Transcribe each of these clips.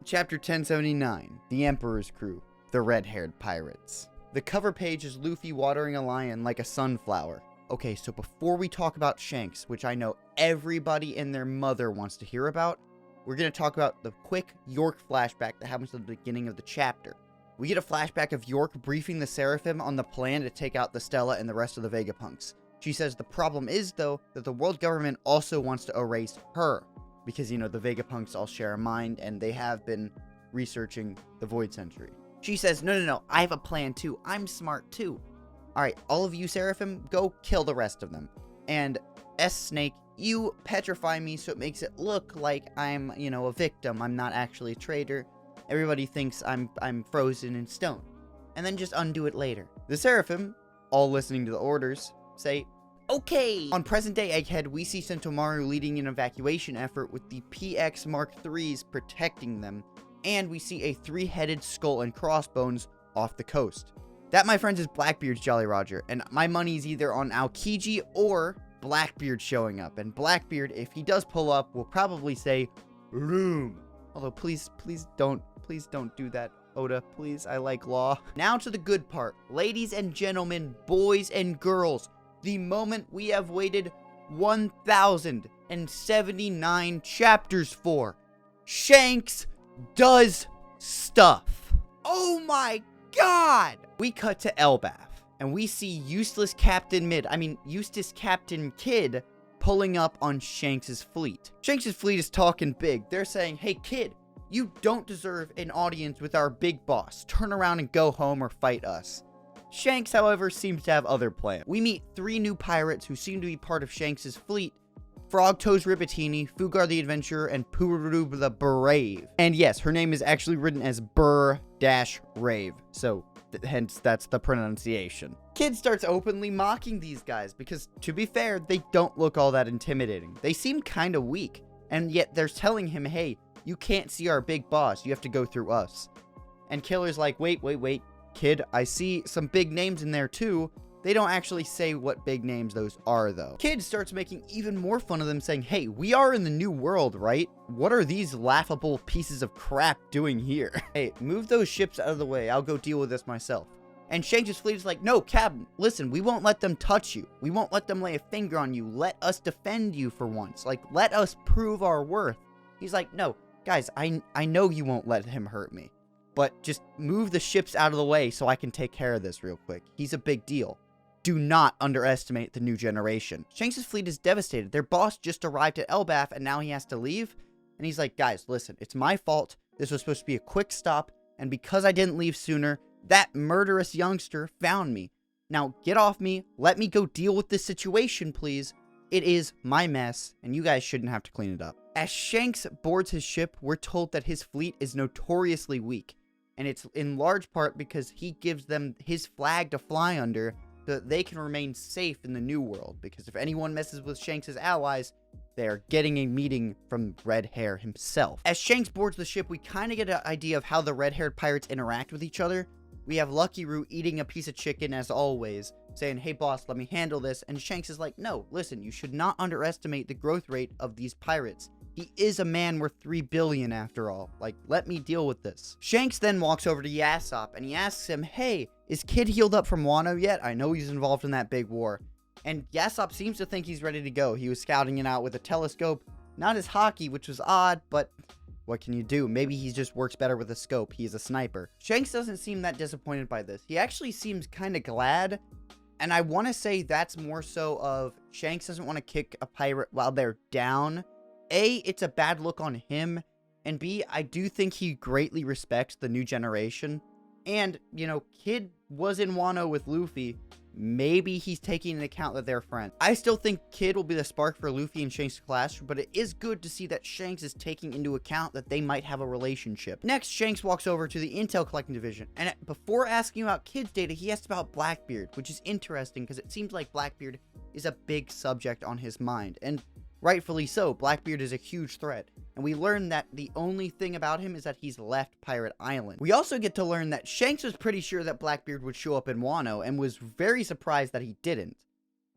Chapter 1079, The Emperor's Crew, The Red-Haired Pirates. The cover page is Luffy watering a lion like a sunflower. Okay, so before we talk about Shanks, which I know everybody and their mother wants to hear about, we're going to talk about the quick York flashback that happens at the beginning of the chapter. We get a flashback of York briefing the Seraphim on the plan to take out the Stella and the rest of the Vegapunks. She says the problem is, though, that the world government also wants to erase her. Because, you know, the Vegapunks all share a mind, and they have been researching the Void Century. She says, no, I have a plan too. I'm smart too. Alright, all of you Seraphim, go kill the rest of them. And S-Snake, you petrify me so it makes it look like I'm, you know, a victim. I'm not actually a traitor. Everybody thinks I'm frozen in stone. And then just undo it later. The Seraphim, all listening to the orders, say, okay! On present-day Egghead, we see Sentomaru leading an evacuation effort with the PX Mark IIIs protecting them, and we see a three-headed skull and crossbones off the coast. That, my friends, is Blackbeard's Jolly Roger, and my money's either on Aokiji or Blackbeard showing up. And Blackbeard, if he does pull up, will probably say, room. Although, please don't do that, Oda. Please, I like law. Now to the good part. Ladies and gentlemen, boys and girls, the moment we have waited 1,079 chapters for. Shanks does stuff. Oh my god! We cut to Elbaf, and we see useless Captain Kidd pulling up on Shanks' fleet. Shanks' fleet is talking big. They're saying, hey Kidd, you don't deserve an audience with our big boss. Turn around and go home or fight us. Shanks, however, seems to have other plans. We meet three new pirates who seem to be part of Shanks' fleet: Frogtoes Ribatini, Fugar the Adventurer, and Pururub the Brave. And yes, her name is actually written as Brr-Rave, so hence that's the pronunciation. Kidd starts openly mocking these guys because, to be fair, they don't look all that intimidating. They seem kind of weak, and yet they're telling him, hey, you can't see our big boss, you have to go through us. And Killer's like, wait, Kidd, I see some big names in there too. They don't actually say what big names those are, though. Kidd starts making even more fun of them, saying, hey, we are in the new world, right? What are these laughable pieces of crap doing here? Hey, move those ships out of the way. I'll go deal with this myself. And Shanks' fleet is like, no, Captain, listen, we won't let them touch you. We won't let them lay a finger on you. Let us defend you for once. Like, let us prove our worth. He's like, no, guys, I know you won't let him hurt me. But just move the ships out of the way so I can take care of this real quick. He's a big deal. Do not underestimate the new generation. Shanks' fleet is devastated. Their boss just arrived at Elbaf and now he has to leave. And he's like, guys, listen, it's my fault. This was supposed to be a quick stop. And because I didn't leave sooner, that murderous youngster found me. Now get off me. Let me go deal with this situation, please. It is my mess and you guys shouldn't have to clean it up. As Shanks boards his ship, we're told that his fleet is notoriously weak. And it's in large part because he gives them his flag to fly under so that they can remain safe in the new world. Because if anyone messes with Shanks' allies, they are getting a meeting from Red Hair himself. As Shanks boards the ship, we kind of get an idea of how the red-haired pirates interact with each other. We have Lucky Root eating a piece of chicken as always, saying, hey boss, let me handle this. And Shanks is like, no, listen, you should not underestimate the growth rate of these pirates. He is a man worth 3 billion after all. Like, let me deal with this. Shanks then walks over to Yasopp and he asks him, hey, is Kidd healed up from Wano yet? I know he's involved in that big war. And Yasopp seems to think he's ready to go. He was scouting it out with a telescope, not his hockey, which was odd, but what can you do? Maybe he just works better with a scope. He's a sniper. Shanks doesn't seem that disappointed by this. He actually seems kind of glad. And I want to say that's more so of Shanks doesn't want to kick a pirate while they're down. A, it's a bad look on him, and B, I do think he greatly respects the new generation. And, you know, Kidd was in Wano with Luffy. Maybe he's taking into account that they're friends. I still think Kidd will be the spark for Luffy and Shanks' clash, but it is good to see that Shanks is taking into account that they might have a relationship. Next, Shanks walks over to the Intel Collecting Division, and before asking about Kidd's data, he asks about Blackbeard, which is interesting because it seems like Blackbeard is a big subject on his mind, and rightfully so. Blackbeard is a huge threat, and we learn that the only thing about him is that he's left Pirate Island. We also get to learn that Shanks was pretty sure that Blackbeard would show up in Wano, and was very surprised that he didn't.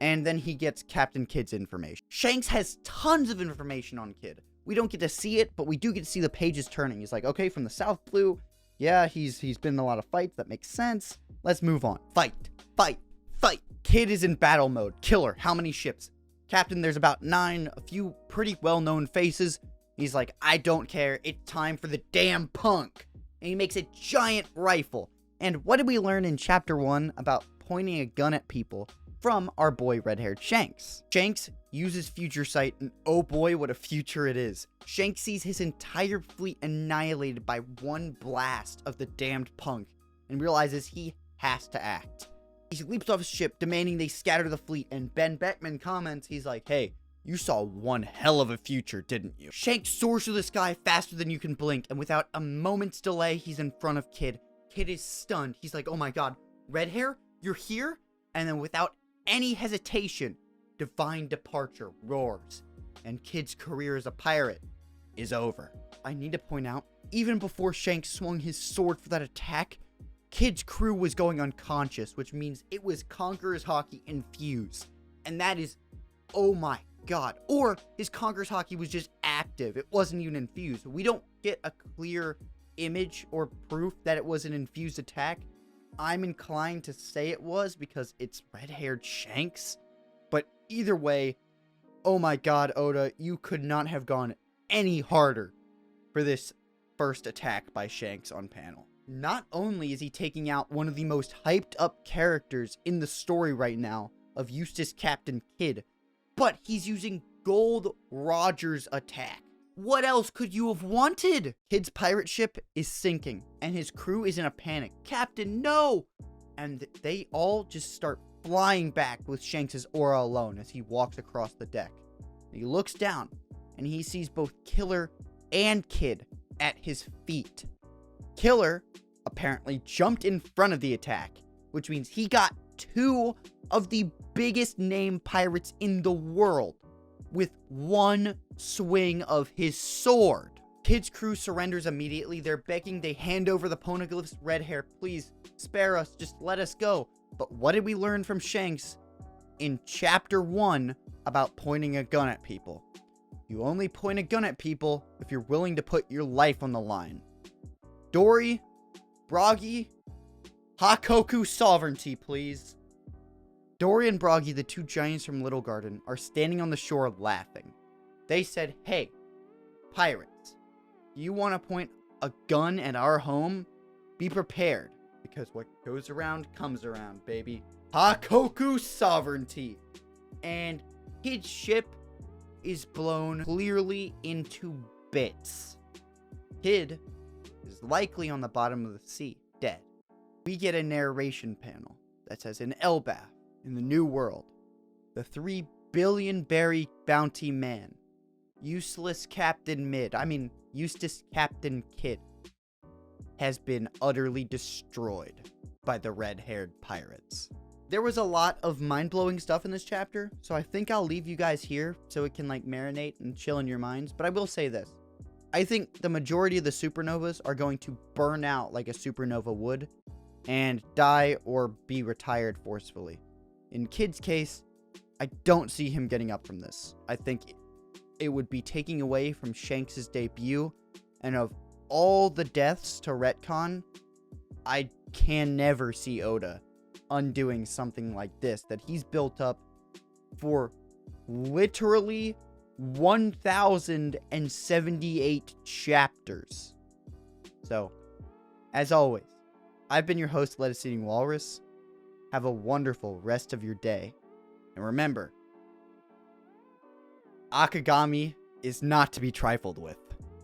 And then he gets Captain Kidd's information. Shanks has tons of information on Kidd. We don't get to see it, but we do get to see the pages turning. He's like, okay, from the South Blue, yeah, he's been in a lot of fights. That makes sense. Let's move on. Fight, fight, fight. Kid is in battle mode. Killer, how many ships? Captain, there's about 9, a few pretty well-known faces. He's like, I don't care. It's time for the damn punk. And he makes a giant rifle. And what did we learn in chapter 1 about pointing a gun at people from our boy red-haired Shanks? Shanks uses future sight, and oh boy, what a future it is. Shanks sees his entire fleet annihilated by one blast of the damned punk and realizes he has to act. He leaps off his ship, demanding they scatter the fleet, and Ben Beckman comments, he's like, hey, you saw one hell of a future, didn't you? Shanks soars through the sky faster than you can blink, and without a moment's delay, he's in front of Kid. Kid is stunned. He's like, oh my god, red hair, you're here? And then without any hesitation, Divine Departure roars, and Kid's career as a pirate is over. I need to point out, even before Shanks swung his sword for that attack, Kid's crew was going unconscious, which means it was Conqueror's Haki infused. And that is, oh my god. Or his Conqueror's Haki was just active. It wasn't even infused. We don't get a clear image or proof that it was an infused attack. I'm inclined to say it was because it's red-haired Shanks. But either way, oh my god, Oda, you could not have gone any harder for this first attack by Shanks on panel. Not only is he taking out one of the most hyped up characters in the story right now of Eustace Captain Kidd, but he's using Gold Roger's attack. What else could you have wanted? Kid's pirate ship is sinking, and his crew is in a panic. Captain, no! And they all just start flying back with Shanks' aura alone as he walks across the deck. He looks down, and he sees both Killer and Kid at his feet. Killer apparently jumped in front of the attack, which means he got 2 of the biggest name pirates in the world with one swing of his sword. Kid's crew surrenders immediately. They're begging, they hand over the poneglyphs. Red hair, please spare us, just let us go. But what did we learn from Shanks in chapter 1 about pointing a gun at people? You only point a gun at people if you're willing to put your life on the line. Dory, Bragi, Hakoku sovereignty, please. Dory and Bragi, the 2 giants from Little Garden, are standing on the shore laughing. They said, hey, pirates, you want to point a gun at our home? Be prepared, because what goes around comes around, baby. Hakoku sovereignty. And his ship is blown clearly into bits. Kid is likely on the bottom of the sea, dead. We get a narration panel that says, in Elbaf, in the New World, the 3 billion berry bounty man, Eustace Captain Kidd, has been utterly destroyed by the red-haired pirates. There was a lot of mind-blowing stuff in this chapter, so I think I'll leave you guys here so it can marinate and chill in your minds. But I will say this. I think the majority of the supernovas are going to burn out like a supernova would and die or be retired forcefully. In Kid's case, I don't see him getting up from this. I think it would be taking away from Shanks' debut, and of all the deaths to retcon, I can never see Oda undoing something like this that he's built up for literally 1,078 chapters. So, as always, I've been your host, Lettuce Eating Walrus. Have a wonderful rest of your day. And remember, Akagami is not to be trifled with.